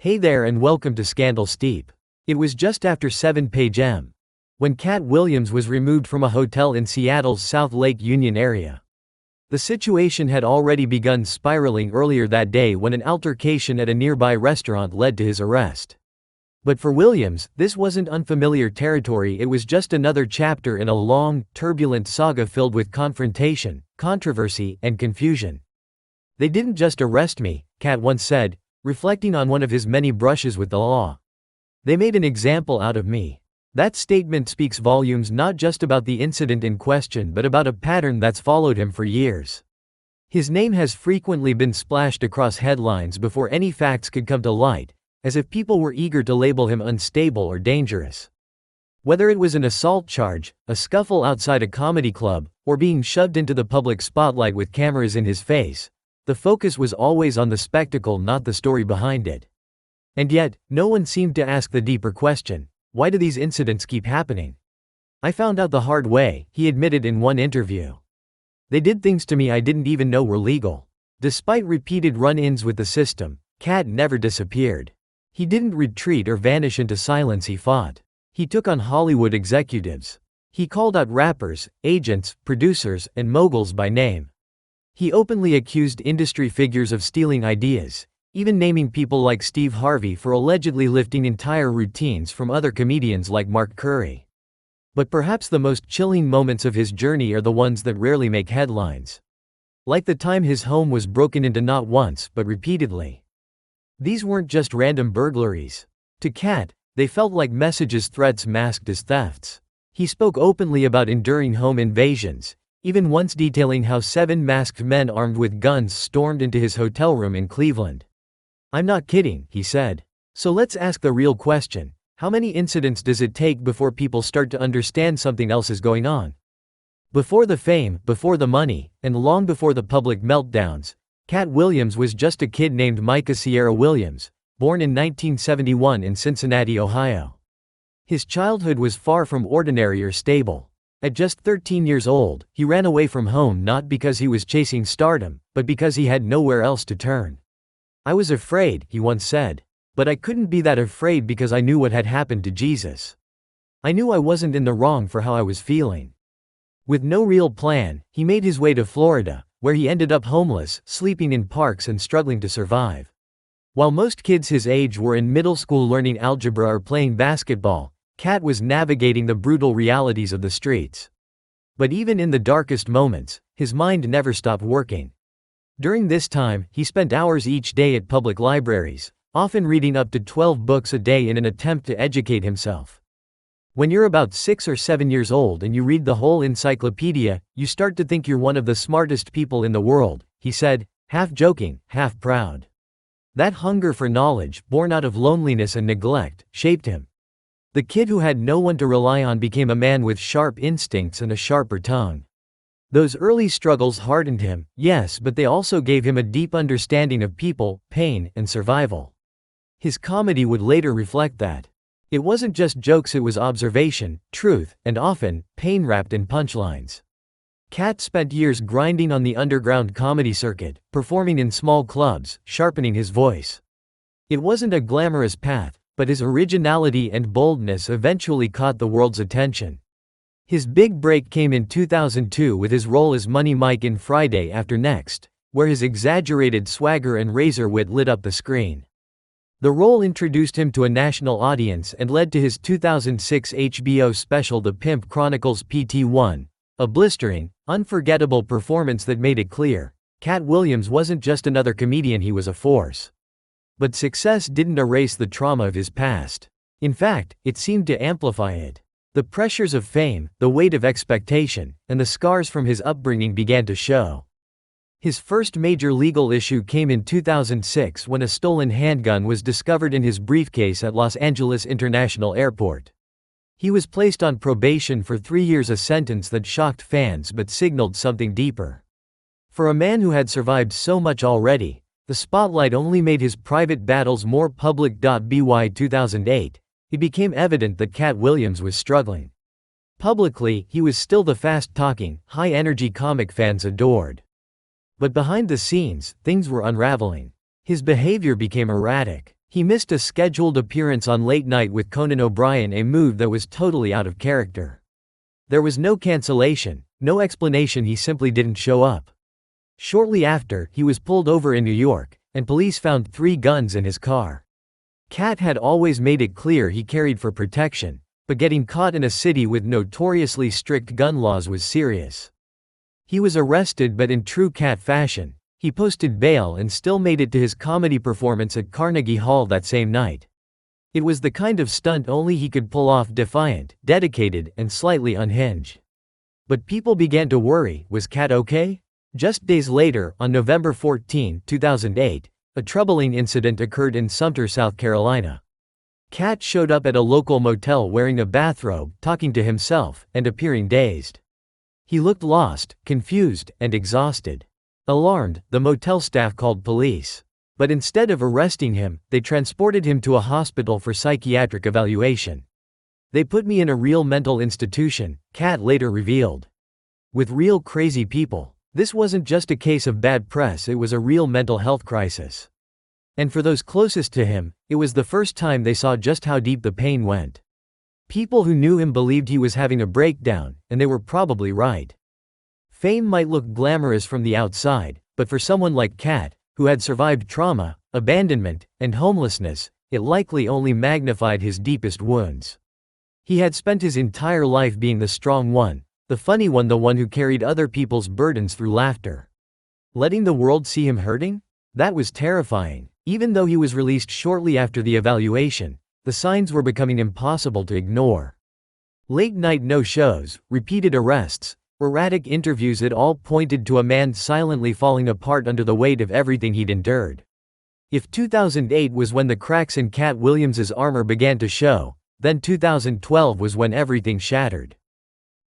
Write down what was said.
Hey there and welcome to Scandal Steep. It was just after 7 p.m. when Katt Williams was removed from a hotel in Seattle's South Lake Union area. The situation had already begun spiraling earlier that day when an altercation at a nearby restaurant led to his arrest. But for Williams, this wasn't unfamiliar territory. It was just another chapter in a long, turbulent saga filled with confrontation, controversy, and confusion. "They didn't just arrest me," Katt once said, reflecting on one of his many brushes with the law. "They made an example out of me." That statement speaks volumes not just about the incident in question but about a pattern that's followed him for years. His name has frequently been splashed across headlines before any facts could come to light, as if people were eager to label him unstable or dangerous. Whether it was an assault charge, a scuffle outside a comedy club, or being shoved into the public spotlight with cameras in his face, the focus was always on the spectacle, not the story behind it. And yet, no one seemed to ask the deeper question: why do these incidents keep happening? "I found out the hard way," he admitted in one interview. "They did things to me I didn't even know were legal." Despite repeated run-ins with the system, Katt never disappeared. He didn't retreat or vanish into silence. He fought. He took on Hollywood executives. He called out rappers, agents, producers, and moguls by name. He openly accused industry figures of stealing ideas, even naming people like Steve Harvey for allegedly lifting entire routines from other comedians like Mark Curry. But perhaps the most chilling moments of his journey are the ones that rarely make headlines. Like the time his home was broken into not once but repeatedly. These weren't just random burglaries. To Katt, they felt like messages, threats masked as thefts. He spoke openly about enduring home invasions, even once detailing how 7 masked men armed with guns stormed into his hotel room in Cleveland. "I'm not kidding," he said. So let's ask the real question: how many incidents does it take before people start to understand something else is going on? Before the fame, before the money, and long before the public meltdowns, Katt Williams was just a kid named Micah Sierra Williams, born in 1971 in Cincinnati, Ohio. His childhood was far from ordinary or stable. At just 13 years old, he ran away from home not because he was chasing stardom, but because he had nowhere else to turn. "I was afraid," he once said. "But I couldn't be that afraid because I knew what had happened to Jesus. I knew I wasn't in the wrong for how I was feeling." With no real plan, he made his way to Florida, where he ended up homeless, sleeping in parks and struggling to survive. While most kids his age were in middle school learning algebra or playing basketball, Katt was navigating the brutal realities of the streets. But even in the darkest moments, his mind never stopped working. During this time, he spent hours each day at public libraries, often reading up to 12 books a day in an attempt to educate himself. "When you're about 6 or 7 years old and you read the whole encyclopedia, you start to think you're one of the smartest people in the world," he said, half joking, half proud. That hunger for knowledge, born out of loneliness and neglect, shaped him. The kid who had no one to rely on became a man with sharp instincts and a sharper tongue. Those early struggles hardened him, yes, but they also gave him a deep understanding of people, pain, and survival. His comedy would later reflect that. It wasn't just jokes, it was observation, truth, and often, pain wrapped in punchlines. Katt spent years grinding on the underground comedy circuit, performing in small clubs, sharpening his voice. It wasn't a glamorous path, but his originality and boldness eventually caught the world's attention. His big break came in 2002 with his role as Money Mike in Friday After Next, where his exaggerated swagger and razor wit lit up the screen. The role introduced him to a national audience and led to his 2006 HBO special The Pimp Chronicles PT1, a blistering, unforgettable performance that made it clear Katt Williams wasn't just another comedian, he was a force. But success didn't erase the trauma of his past. In fact, it seemed to amplify it. The pressures of fame, the weight of expectation, and the scars from his upbringing began to show. His first major legal issue came in 2006 when a stolen handgun was discovered in his briefcase at Los Angeles International Airport. He was placed on probation for 3 years, a sentence that shocked fans but signaled something deeper. For a man who had survived so much already, the spotlight only made his private battles more public. By 2008, it became evident that Katt Williams was struggling. Publicly, he was still the fast-talking, high-energy comic fans adored. But behind the scenes, things were unraveling. His behavior became erratic. He missed a scheduled appearance on Late Night with Conan O'Brien, a move that was totally out of character. There was no cancellation, no explanation, he simply didn't show up. Shortly after, he was pulled over in New York, and police found 3 guns in his car. Katt had always made it clear he carried for protection, but getting caught in a city with notoriously strict gun laws was serious. He was arrested, but in true Katt fashion, he posted bail and still made it to his comedy performance at Carnegie Hall that same night. It was the kind of stunt only he could pull off, defiant, dedicated, and slightly unhinged. But people began to worry, was Katt okay? Just days later, on November 14, 2008, a troubling incident occurred in Sumter, South Carolina. Katt showed up at a local motel wearing a bathrobe, talking to himself, and appearing dazed. He looked lost, confused, and exhausted. Alarmed, the motel staff called police. But instead of arresting him, they transported him to a hospital for psychiatric evaluation. "They put me in a real mental institution," Katt later revealed. "With real crazy people. This wasn't just a case of bad press, it was a real mental health crisis." And for those closest to him, it was the first time they saw just how deep the pain went. People who knew him believed he was having a breakdown, and they were probably right. Fame might look glamorous from the outside, but for someone like Katt, who had survived trauma, abandonment, and homelessness, it likely only magnified his deepest wounds. He had spent his entire life being the strong one, the funny one, the one who carried other people's burdens through laughter. Letting the world see him hurting? That was terrifying. Even though he was released shortly after the evaluation, the signs were becoming impossible to ignore. Late night no-shows, repeated arrests, erratic interviews, it all pointed to a man silently falling apart under the weight of everything he'd endured. If 2008 was when the cracks in Katt Williams's armor began to show, then 2012 was when everything shattered.